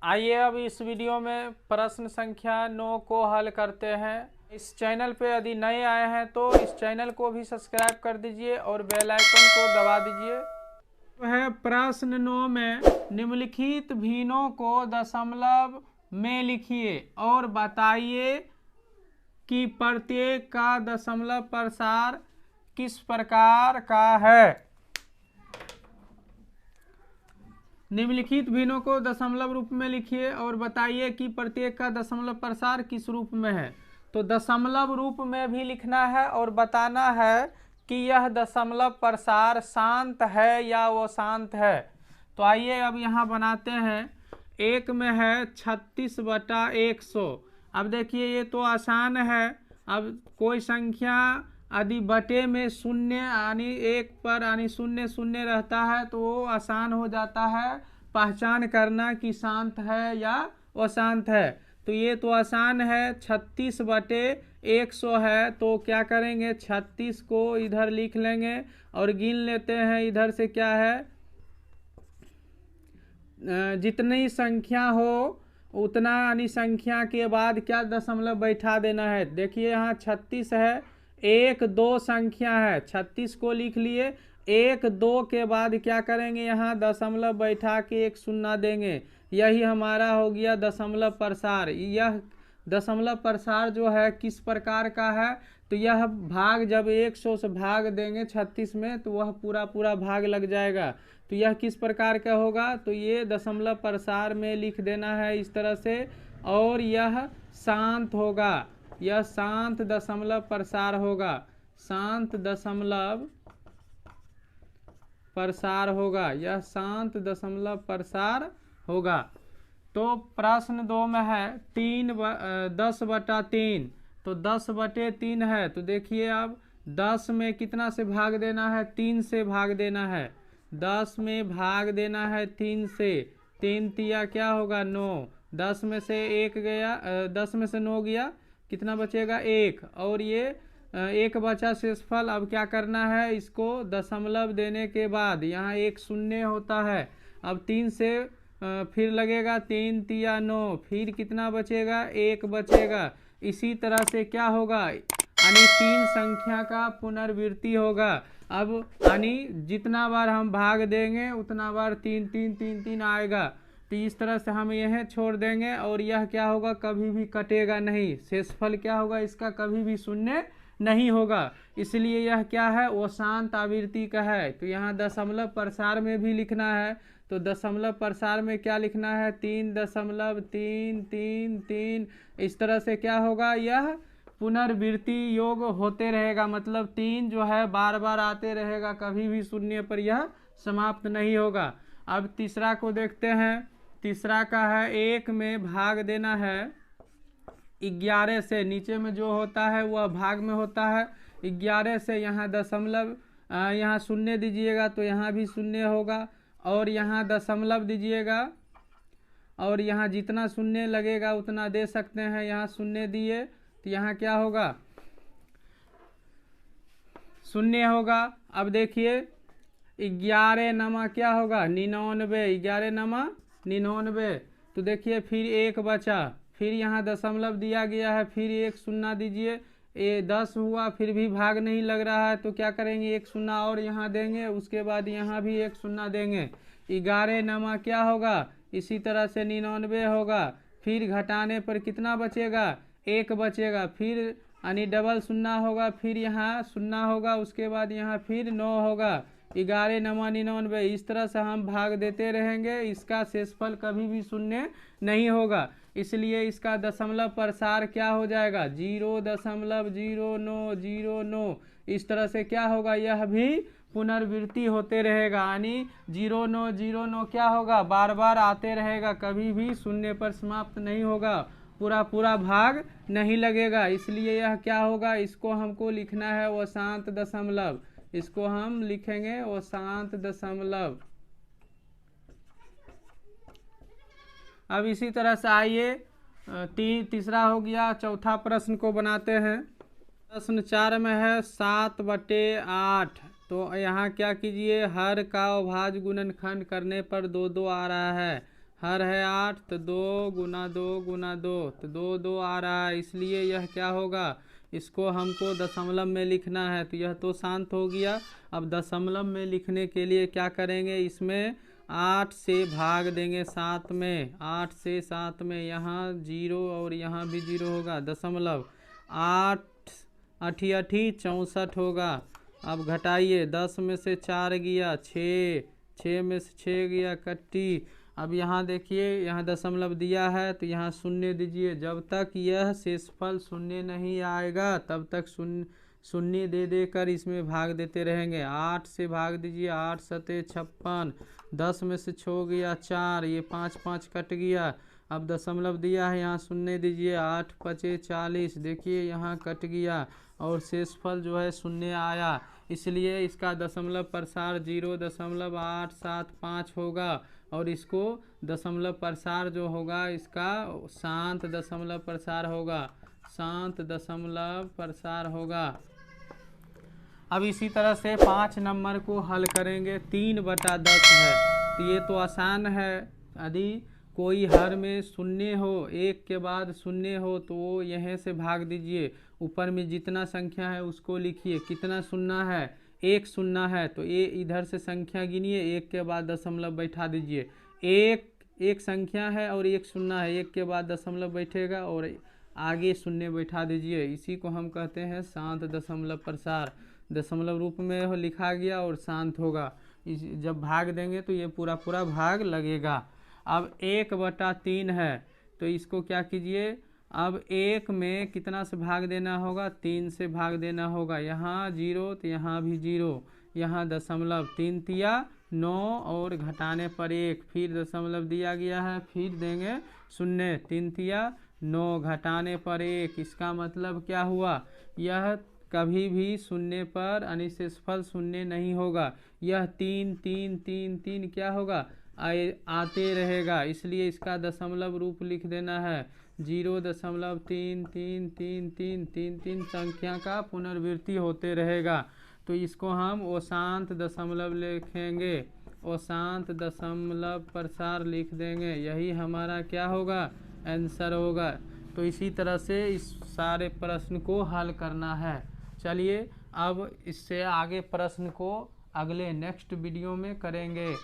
आइए अब इस वीडियो में प्रश्न संख्या 9 को हल करते हैं। इस चैनल पे यदि नए आए हैं तो इस चैनल को भी सब्सक्राइब कर दीजिए और बेल आइकन को दबा दीजिए। है प्रश्न 9 में निम्नलिखित भिन्नों को दशमलव में लिखिए और बताइए कि प्रत्येक का दशमलव प्रसार किस प्रकार का है। निम्नलिखित भिन्नों को दशमलव रूप में लिखिए और बताइए कि प्रत्येक का दशमलव प्रसार किस रूप में है। तो दशमलव रूप में भी लिखना है और बताना है कि यह दशमलव प्रसार शांत है या अशांत है। तो आइए अब यहाँ बनाते हैं। एक में है 36/100। अब देखिए ये तो आसान है। अब कोई संख्या यदि बटे में शून्य यानी एक पर यानी शून्य शून्य रहता है तो वो आसान हो जाता है पहचान करना कि शांत है या अशांत है। तो ये तो आसान है, 36/100 है। तो क्या करेंगे, 36 को इधर लिख लेंगे और गिन लेते हैं इधर से क्या है, जितनी संख्या हो उतना यानी संख्या के बाद क्या दशमलव बैठा देना है। देखिए यहाँ 36 है, 1 2 संख्या है, 36 को लिख लिए। 1 2 के बाद क्या करेंगे, यहाँ दशमलव बैठा के एक शून्य देंगे। यही हमारा हो गया दशमलव प्रसार। यह दशमलव प्रसार जो है किस प्रकार का है, तो यह भाग जब 100 से भाग देंगे 36 में तो वह पूरा पूरा भाग लग जाएगा। तो यह किस प्रकार का होगा, तो ये दशमलव प्रसार में लिख देना है इस तरह से। और यह शांत होगा, यह शांत दशमलव प्रसार होगा, शांत दशमलव प्रसार होगा, यह शांत दशमलव प्रसार होगा। तो प्रश्न 2 में है 10/3। तो 10/3 है। तो देखिए अब 10 में कितना से भाग देना है, 3 से भाग देना है। 10 में भाग देना है 3 से। 3 तिया क्या होगा 9। 10 में से 1 गया, 10 में से 9 गया, कितना बचेगा 1। और ये 1 बचा शेषफल। अब क्या करना है, इसको दशमलव देने के बाद यहाँ एक शून्य होता है। अब 3 से फिर लगेगा 3 तिया 9, फिर कितना बचेगा 1 बचेगा। इसी तरह से क्या होगा, यानी 3 संख्या का पुनरावृत्ति होगा। अब यानी जितना बार हम भाग देंगे उतना बार 3 3 3 3 आएगा। तो इस तरह से हम यह छोड़ देंगे और यह क्या होगा, कभी भी कटेगा नहीं। शेषफल क्या होगा इसका, कभी भी शून्य नहीं होगा। इसलिए यह क्या है, वो शांत आवृत्ति का है। तो यहाँ दशमलव प्रसार में भी लिखना है। तो दशमलव प्रसार में क्या लिखना है, 3.333। इस तरह से क्या होगा, यह पुनर्वृत्ति योग होते रहेगा। मतलब 3 जो है बार बार आते रहेगा, कभी भी शून्य पर यह समाप्त नहीं होगा। अब तीसरा को देखते हैं। तीसरा का है 1 में भाग देना है 11 से। नीचे में जो होता है वह भाग में होता है 11 से। यहाँ दशमलव, यहाँ शून्य दीजिएगा तो यहाँ भी शून्य होगा, और यहाँ दशमलव दीजिएगा और यहाँ जितना शून्य लगेगा उतना दे सकते हैं। यहाँ शून्य दिए तो यहाँ क्या होगा, शून्य होगा। अब देखिए 11 नमा क्या होगा 99, 11 नमा 99। तो देखिए फिर 1 बचा, फिर यहाँ दशमलव दिया गया है, फिर एक शून्य दीजिए। ये 10 हुआ, फिर भी भाग नहीं लग रहा है तो क्या करेंगे, एक शून्य और यहाँ देंगे, उसके बाद यहाँ भी एक शून्य देंगे। 11 नमा क्या होगा, इसी तरह से 99 होगा। फिर घटाने पर कितना बचेगा, 1 बचेगा। फिर यानी डबल शून्य होगा, फिर यहाँ शून्य होगा, उसके बाद यहाँ फिर 9 होगा। 11 नमा 99। इस तरह से हम भाग देते रहेंगे, इसका शेषफल कभी भी शून्य नहीं होगा। इसलिए इसका दशमलव प्रसार क्या हो जाएगा, 0.0909। इस तरह से क्या होगा, यह भी पुनरावृत्ति होते रहेगा। यानी 0909 क्या होगा, बार बार आते रहेगा, कभी भी शून्य पर समाप्त नहीं होगा, पूरा पूरा भाग नहीं लगेगा। इसलिए यह क्या होगा, इसको हमको लिखना है वो शांत दशमलव। इसको हम लिखेंगे वो शांत दशमलव। अब इसी तरह से आइए तीसरा हो गया। चौथा प्रश्न को बनाते हैं। प्रश्न 4 में है 7/8। तो यहाँ क्या कीजिए, हर का अभाज्य गुणनखंड करने पर 2 2 आ रहा है। हर है 8 तो 2 गुना 2 गुना 2 तो 2 2 आ रहा है, इसलिए यह क्या होगा, इसको हमको दशमलव में लिखना है। तो यह तो शांत हो गया। अब दशमलव में लिखने के लिए क्या करेंगे, इसमें 8 से भाग देंगे 7 में, 8 से 7 में, यहाँ 0 और यहाँ भी 0 होगा। दशमलव 8 अठी अठी 64 होगा। अब घटाइए, 10 में से 4 गया 6, 6 में से 6 गया कट्टी। अब यहाँ देखिए, यहाँ दशमलव दिया है तो यहाँ शून्य दीजिए। जब तक यह शेषफल शून्य नहीं आएगा तब तक शून्य दे देकर इसमें भाग देते रहेंगे। 8 से भाग दीजिए, 8 सते 56, 10 में से 6 गया 4, ये 5 5 कट गया। अब दशमलव दिया है, यहाँ शून्य दीजिए, 8 पचे 40, देखिए यहाँ कट गया और शेषफल जो है शून्य आया, इसलिए इसका दशमलव प्रसार 0.875 होगा। और इसको दशमलव प्रसार जो होगा इसका शांत दशमलव प्रसार होगा, शांत दशमलव प्रसार होगा। अब इसी तरह से 5 नंबर को हल करेंगे। 3/10 है तो ये तो आसान है। यदि कोई हर में शून्य हो, एक के बाद शून्य हो, तो वो यहाँ से भाग दीजिए, ऊपर में जितना संख्या है उसको लिखिए। कितना शून्य है, एक शून्य है तो ये इधर से संख्या गिनिए, एक के बाद दशमलव बैठा दीजिए। एक संख्या है और एक शून्य है, एक के बाद दशमलव बैठेगा और आगे शून्य बैठा दीजिए। इसी को हम कहते हैं शांत दशमलव प्रसार। दशमलव रूप में लिखा गया और शांत होगा। जब भाग देंगे तो ये पूरा पूरा भाग लगेगा। अब 1/3 है तो इसको क्या कीजिए, अब 1 में कितना से भाग देना होगा, 3 से भाग देना होगा। यहाँ 0 तो यहाँ भी 0, यहाँ दशमलव, 3 तिया 9 और घटाने पर 1, फिर दशमलव दिया गया है, फिर देंगे शून्य, 3 तिया 9 घटाने पर 1। इसका मतलब क्या हुआ, यह कभी भी शून्य पर अनिशेषफल शून्य नहीं होगा। यह 3 3 3 3 क्या होगा, आते रहेगा, इसलिए इसका दशमलव रूप लिख देना है 0.333333 संख्या का पुनरावृत्ति होते रहेगा। तो इसको हम अशांत दशमलव लिखेंगे, अशांत दशमलव प्रसार लिख देंगे। यही हमारा क्या होगा, आंसर होगा। तो इसी तरह से इस सारे प्रश्न को हल करना है। चलिए अब इससे आगे प्रश्न को अगले नेक्स्ट वीडियो में करेंगे।